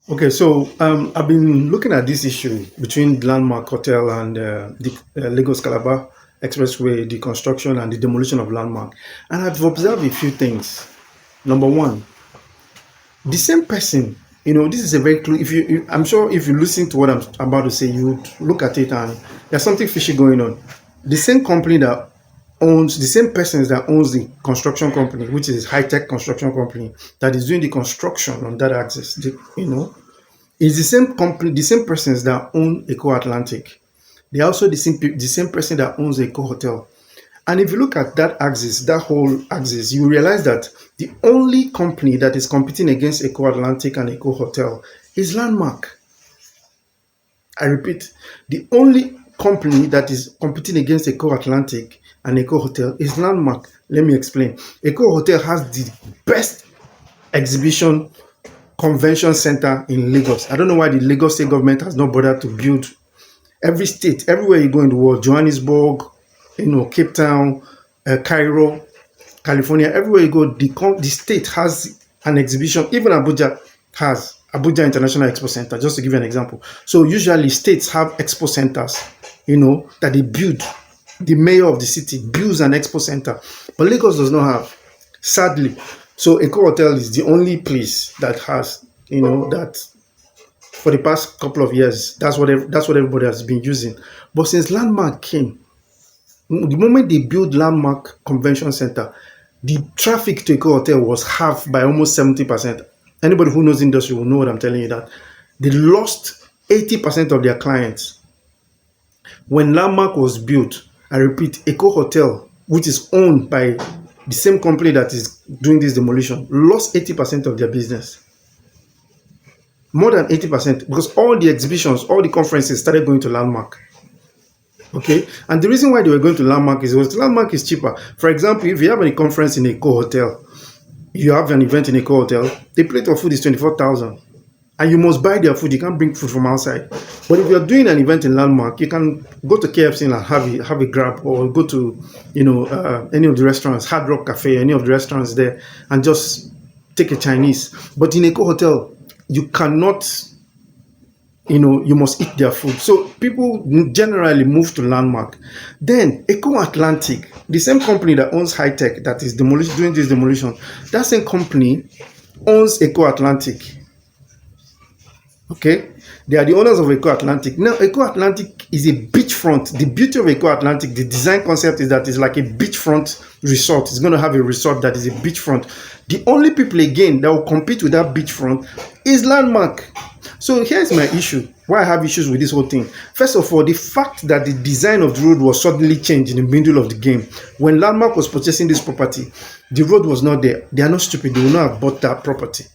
Okay, so I've been looking at this issue between Landmark Hotel and the Lagos Calabar Expressway, the construction and the demolition of Landmark. And I've observed a few things. Number one, the same person, this is a very clue. I'm sure if you listen to what I'm about to say, you would look at it and there's something fishy going on. The same company that owns, the same persons that owns the construction company, which is high tech construction company that is doing the construction on that axis, it's the same company, the same persons that own Eco Atlantic. They're also the same person that owns Eco Hotel. And if you look at that axis, that whole axis, you realize that the only company that is competing against Eco Atlantic and Eco Hotel is Landmark. I repeat, the only company that is competing against Eco Atlantic and Eco Hotel is Landmark. Let me explain. Eco Hotel has the best exhibition convention center in Lagos. I don't know why the Lagos state government has not bothered to build every state, everywhere you go in the world, Johannesburg, Cape Town, Cairo, California, everywhere you go, the state has an exhibition. Even Abuja has Abuja International Expo Center, just to give you an example. So usually states have expo centers, that they build. The mayor of the city builds an expo center, but Lagos does not have, sadly. So Eco Hotel is the only place that has, that for the past couple of years, that's what everybody has been using. But since Landmark came, the moment they built Landmark Convention Center, the traffic to Eco Hotel was half by almost 70%. Anybody who knows the industry will know what I'm telling you, that they lost 80% of their clients. When Landmark was built, I repeat, Eco Hotel, which is owned by the same company that is doing this demolition, lost 80% of their business. More than 80%, because all the exhibitions, all the conferences started going to Landmark. Okay, and the reason why they were going to Landmark is because Landmark is cheaper. For example, if you have a conference in a hotel, you have an event in a hotel, the plate of food is 24,000, and you must buy their food. You can't bring food from outside. But if you're doing an event in Landmark, you can go to KFC and have a grab, or go to any of the restaurants, Hard Rock Cafe, any of the restaurants there, and just take a Chinese. But in a hotel, you cannot, you must eat their food. So people generally move to Landmark. Then Eco Atlantic, the same company that owns High Tech, that is doing this demolition, that same company owns Eco Atlantic. Okay, they are the owners of Eco Atlantic. Now, Eco Atlantic is a beachfront. The beauty of Eco Atlantic, the design concept is that it's like a beachfront resort. It's going to have a resort that is a beachfront. The only people again that will compete with that beachfront is Landmark. So here's my issue. Why I have issues with this whole thing. First of all, the fact that the design of the road was suddenly changed in the middle of the game. When Landmark was purchasing this property, the road was not there. They are not stupid. They will not have bought that property.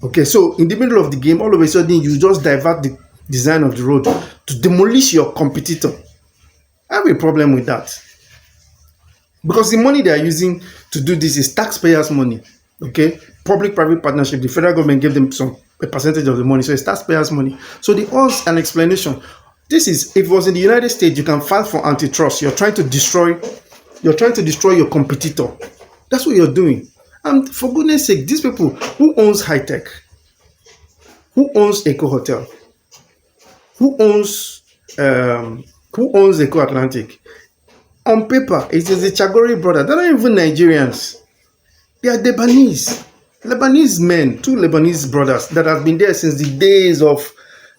Okay, so in the middle of the game, all of a sudden, you just divert the design of the road to demolish your competitor. I have a problem with that. Because the money they are using to do this is taxpayers' money. Okay, public-private partnership. The federal government gave them a percentage of the money, so it's taxpayers' money. So they owe an explanation. This is, if it was in the United States, you can file for antitrust. You're trying to destroy your competitor. That's what you're doing. And for goodness sake, these people, who owns High Tech? Who owns Eco Hotel? Who owns Eco Atlantic? On paper, it is the Chagori brother. They're not even Nigerians. They are Lebanese men, two Lebanese brothers that have been there since the days of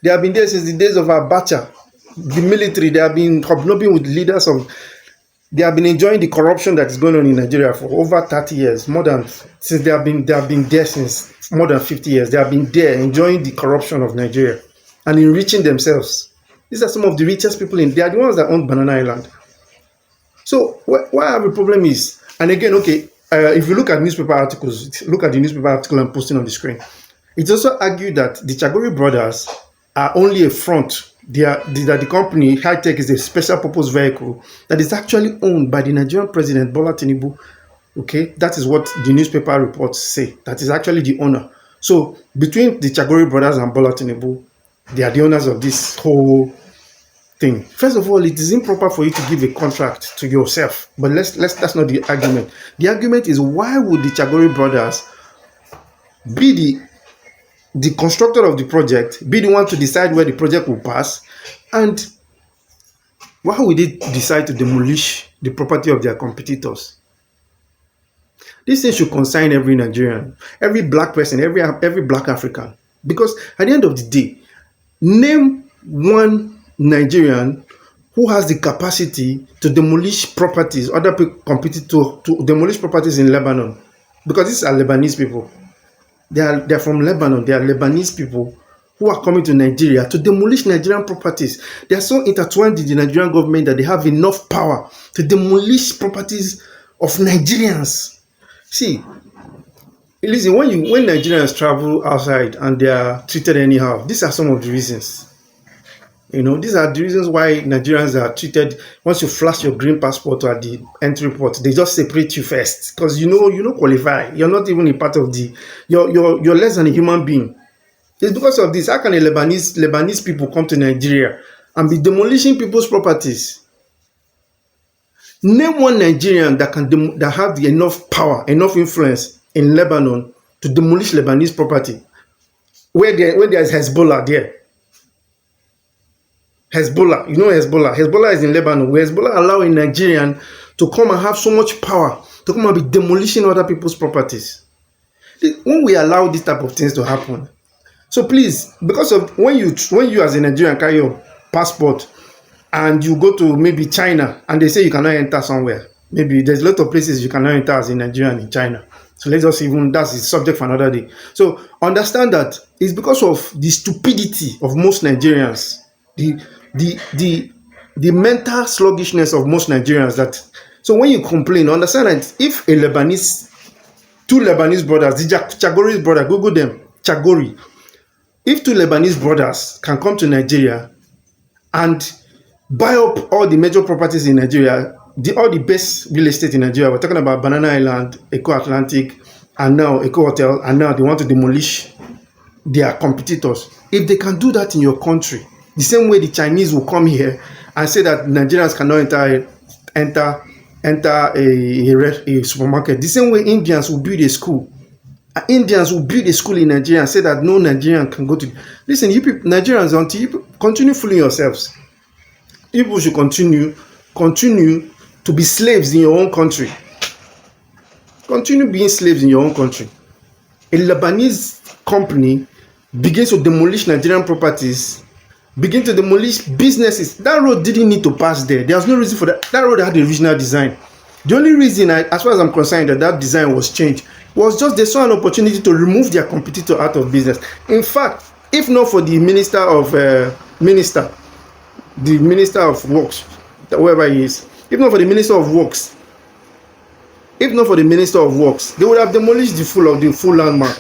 Abacha, the military. They have been hobnobbing with leaders of. They have been enjoying the corruption that is going on in Nigeria for over 30 years, since they have been there since more than 50 years. They have been there enjoying the corruption of Nigeria and enriching themselves. These are some of the richest people they are the ones that own Banana Island. So why I have a problem is, and again, okay, if you look at newspaper articles, look at the newspaper article I'm posting on the screen. It's also argued that the Chagori brothers are only a front. That the company High Tech is a special purpose vehicle that is actually owned by the Nigerian president Bola Tinubu. Okay, that is what the newspaper reports say. That is actually the owner. So between the Chagori brothers and Bola Tinubu, they are the owners of this whole thing. First of all, it is improper for you to give a contract to yourself. But that's not the argument. The argument is, why would the Chagori brothers be the constructor of the project be the one to decide where the project will pass? And why would they decide to demolish the property of their competitors? This thing should concern every Nigerian, every black person, every black African. Because at the end of the day, name one Nigerian who has the capacity to demolish properties, other people competed to demolish properties in Lebanon. Because these are Lebanese people. They're from Lebanon. They are Lebanese people who are coming to Nigeria to demolish Nigerian properties. They are so intertwined in the Nigerian government that they have enough power to demolish properties of Nigerians. See, listen, when Nigerians travel outside and they are treated anyhow, these are some of the reasons. These are the reasons why Nigerians are treated. Once you flash your green passport at the entry port, they just separate you first because you don't qualify. You're not even a part of you're less than a human being. It's because of this. How can Lebanese people come to Nigeria and be demolishing people's properties? Name one Nigerian that have enough power, enough influence in Lebanon to demolish Lebanese property. Where there's Hezbollah there. Hezbollah, Hezbollah is in Lebanon, where Hezbollah allow a Nigerian to come and have so much power to come and be demolishing other people's properties. When we allow this type of things to happen, so please, because of when you as a Nigerian carry your passport and you go to maybe China and they say you cannot enter somewhere, maybe there's a lot of places you cannot enter as a Nigerian in China. So that's the subject for another day. So understand that it's because of the stupidity of most Nigerians, the mental sluggishness of most Nigerians so when you complain, understand that if two Lebanese brothers, the Chagori's brother, Google them, Chagori. If two Lebanese brothers can come to Nigeria and buy up all the major properties in Nigeria, all the best real estate in Nigeria, we're talking about Banana Island, Eco Atlantic, and now Eco Hotel, and now they want to demolish their competitors. If they can do that in your country, the same way the Chinese will come here and say that Nigerians cannot enter a supermarket, the same way Indians will build a school. Indians will build a school in Nigeria and say that no Nigerian can go to. Listen, you people, Nigerians, until you continue fooling yourselves, people should continue to be slaves in your own country. Continue being slaves in your own country. A Lebanese company begins to demolish Nigerian properties, begin to demolish businesses. That road didn't need to pass there. There's no reason for that. That road had the original design. The only reason, as far as I'm concerned, that design was changed was just they saw an opportunity to remove their competitor out of business. In fact, if not for the Minister of Works, whoever he is, if not for the Minister of Works, they would have demolished the full landmark.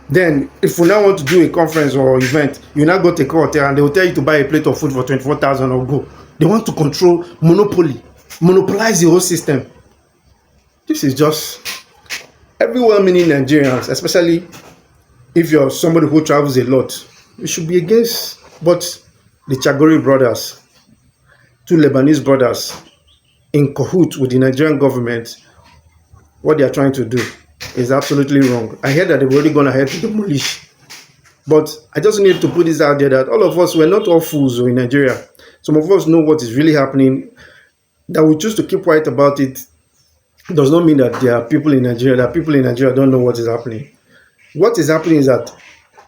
Then, if we now want to do a conference or event, you now go to a hotel and they will tell you to buy a plate of food for 24,000 or go. They want to monopolize the whole system. This is just every well-meaning Nigerians, especially if you're somebody who travels a lot, you should be against. But the Chagori brothers, two Lebanese brothers, in cahoots with the Nigerian government, what they are trying to do is absolutely wrong. I heard that they've already gone ahead to demolish. But I just need to put this out there that all of us, we're not all fools in Nigeria. Some of us know what is really happening. That we choose to keep quiet about it does not mean that there are people in Nigeria don't know what is happening. What is happening is that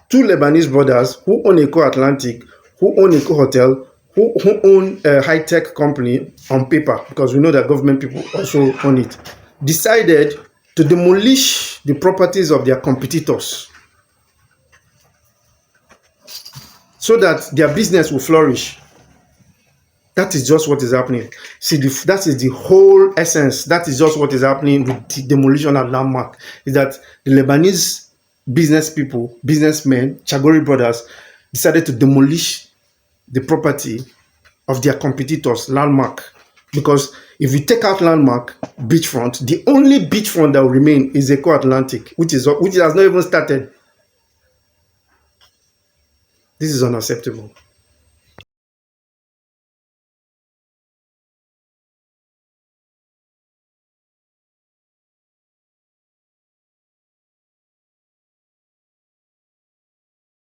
two Lebanese brothers who own Eco Atlantic, who own Eco Hotel, who own a high-tech company on paper, because we know that government people also own it, decided to demolish the properties of their competitors so that their business will flourish. That is just what is happening. See, that is the whole essence. That is just what is happening with the demolition of landmark. Is that the Lebanese businessmen, Chagori brothers, decided to demolish the property of their competitors, landmark. Because if you take out landmark, beachfront, the only beachfront that will remain is Eco Atlantic, which has not even started. This is unacceptable.